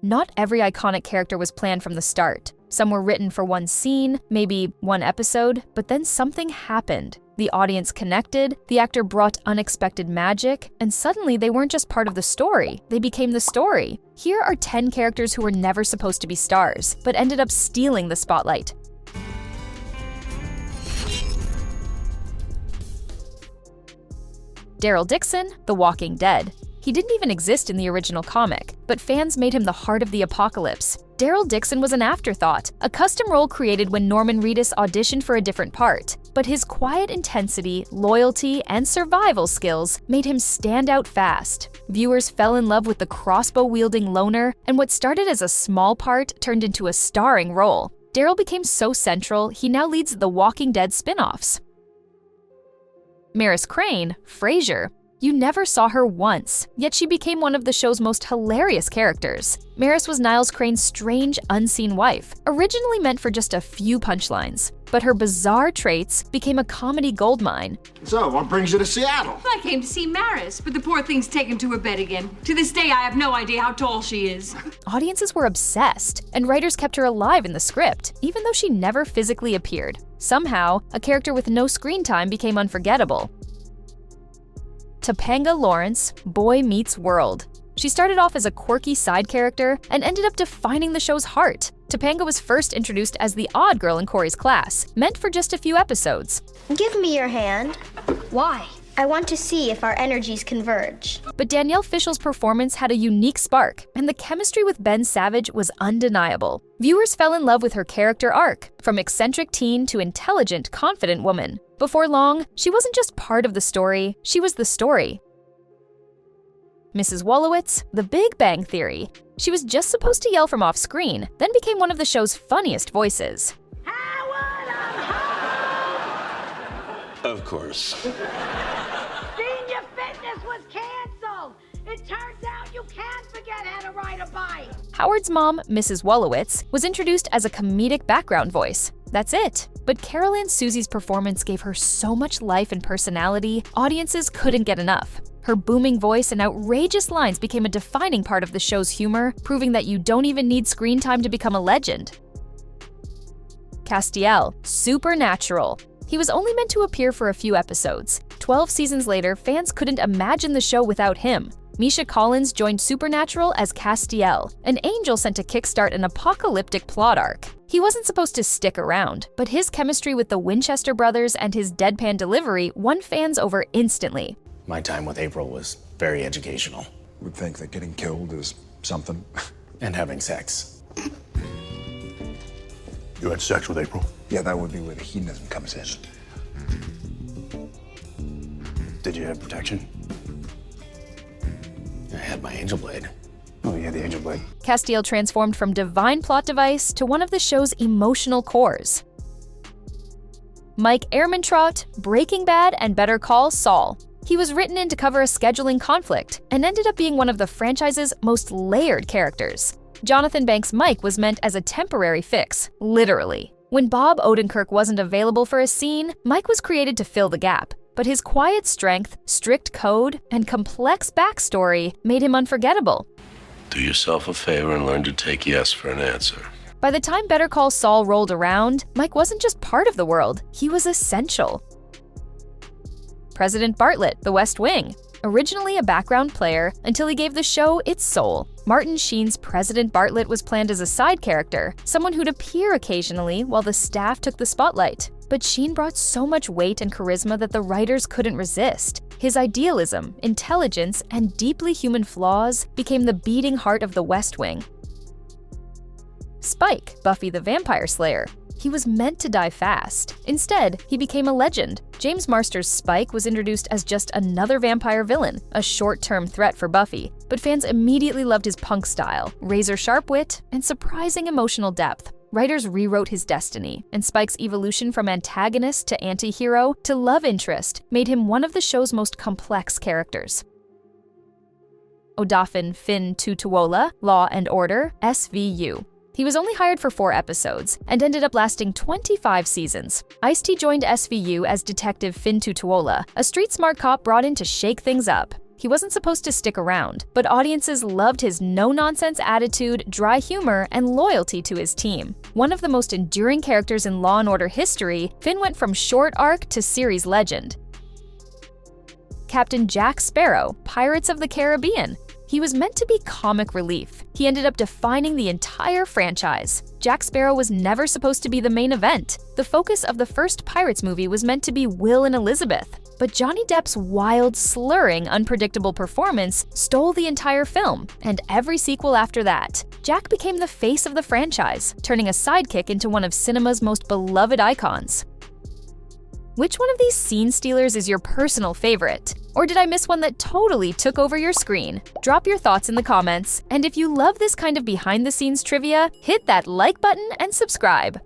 Not every iconic character was planned from the start. Some were written for one scene, maybe one episode, but then something happened. The audience connected, the actor brought unexpected magic, and suddenly they weren't just part of the story, they became the story. Here are 10 characters who were never supposed to be stars, but ended up stealing the spotlight. Daryl Dixon, The Walking Dead. He didn't even exist in the original comic, but fans made him the heart of the apocalypse. Daryl Dixon was an afterthought, a custom role created when Norman Reedus auditioned for a different part. But his quiet intensity, loyalty, and survival skills made him stand out fast. Viewers fell in love with the crossbow-wielding loner, and what started as a small part turned into a starring role. Daryl became so central, he now leads the Walking Dead spin-offs. Maris Crane, Frasier. You never saw her once, yet she became one of the show's most hilarious characters. Maris was Niles Crane's strange, unseen wife, originally meant for just a few punchlines. But her bizarre traits became a comedy goldmine. So, what brings you to Seattle? I came to see Maris, but the poor thing's taken to her bed again. To this day, I have no idea how tall she is. Audiences were obsessed, and writers kept her alive in the script, even though she never physically appeared. Somehow, a character with no screen time became unforgettable. Topanga Lawrence, Boy Meets World. She started off as a quirky side character and ended up defining the show's heart. Topanga was first introduced as the odd girl in Corey's class, meant for just a few episodes. Give me your hand. Why? I want to see if our energies converge. But Danielle Fishel's performance had a unique spark, and the chemistry with Ben Savage was undeniable. Viewers fell in love with her character arc, from eccentric teen to intelligent, confident woman. Before long, she wasn't just part of the story, she was the story. Mrs. Wolowitz, The Big Bang Theory. She was just supposed to yell from off-screen, then became one of the show's funniest voices. Howard, I'm home! Of course. Senior fitness was canceled. It turns out you can't forget how to ride a bike. Howard's mom, Mrs. Wolowitz, was introduced as a comedic background voice. That's it. But Carol Ann Susie's performance gave her so much life and personality, audiences couldn't get enough. Her booming voice and outrageous lines became a defining part of the show's humor, proving that you don't even need screen time to become a legend. Castiel, Supernatural. He was only meant to appear for a few episodes. 12 seasons later, fans couldn't imagine the show without him. Misha Collins joined Supernatural as Castiel, an angel sent to kickstart an apocalyptic plot arc. He wasn't supposed to stick around, but his chemistry with the Winchester brothers and his deadpan delivery won fans over instantly. My time with April was very educational. Would think that getting killed is something. And having sex. You had sex with April? Yeah, that would be where the hedonism comes in. Did you have protection? I had my angel blade. Oh, yeah, the angel blade. Castiel transformed from divine plot device to one of the show's emotional cores. Mike Ehrmantraut, Breaking Bad and Better Call Saul. He was written in to cover a scheduling conflict and ended up being one of the franchise's most layered characters. Jonathan Banks' Mike was meant as a temporary fix, literally. When Bob Odenkirk wasn't available for a scene, Mike was created to fill the gap. But his quiet strength, strict code, and complex backstory made him unforgettable. Do yourself a favor and learn to take yes for an answer. By the time Better Call Saul rolled around, Mike wasn't just part of the world, he was essential. President Bartlett, The West Wing. Originally a background player until he gave the show its soul. Martin Sheen's President Bartlett was planned as a side character, someone who'd appear occasionally while the staff took the spotlight. But Sheen brought so much weight and charisma that the writers couldn't resist. His idealism, intelligence, and deeply human flaws became the beating heart of the West Wing. Spike, Buffy the Vampire Slayer. He was meant to die fast. Instead, he became a legend. James Marsters' Spike was introduced as just another vampire villain, a short-term threat for Buffy. But fans immediately loved his punk style, razor-sharp wit, and surprising emotional depth. Writers rewrote his destiny, and Spike's evolution from antagonist to anti-hero to love interest made him one of the show's most complex characters. Odafin Finn Tutuola, Law and Order, SVU. He was only hired for 4 episodes and ended up lasting 25 seasons. Ice-T joined SVU as Detective Finn Tutuola, a street-smart cop brought in to shake things up. He wasn't supposed to stick around, but audiences loved his no-nonsense attitude, dry humor, and loyalty to his team. One of the most enduring characters in Law & Order history, Finn went from short arc to series legend. Captain Jack Sparrow, Pirates of the Caribbean. He was meant to be comic relief. He ended up defining the entire franchise. Jack Sparrow was never supposed to be the main event. The focus of the first Pirates movie was meant to be Will and Elizabeth. But Johnny Depp's wild, slurring, unpredictable performance stole the entire film, and every sequel after that. Jack became the face of the franchise, turning a sidekick into one of cinema's most beloved icons. Which one of these scene stealers is your personal favorite? Or did I miss one that totally took over your screen? Drop your thoughts in the comments, and if you love this kind of behind-the-scenes trivia, hit that like button and subscribe.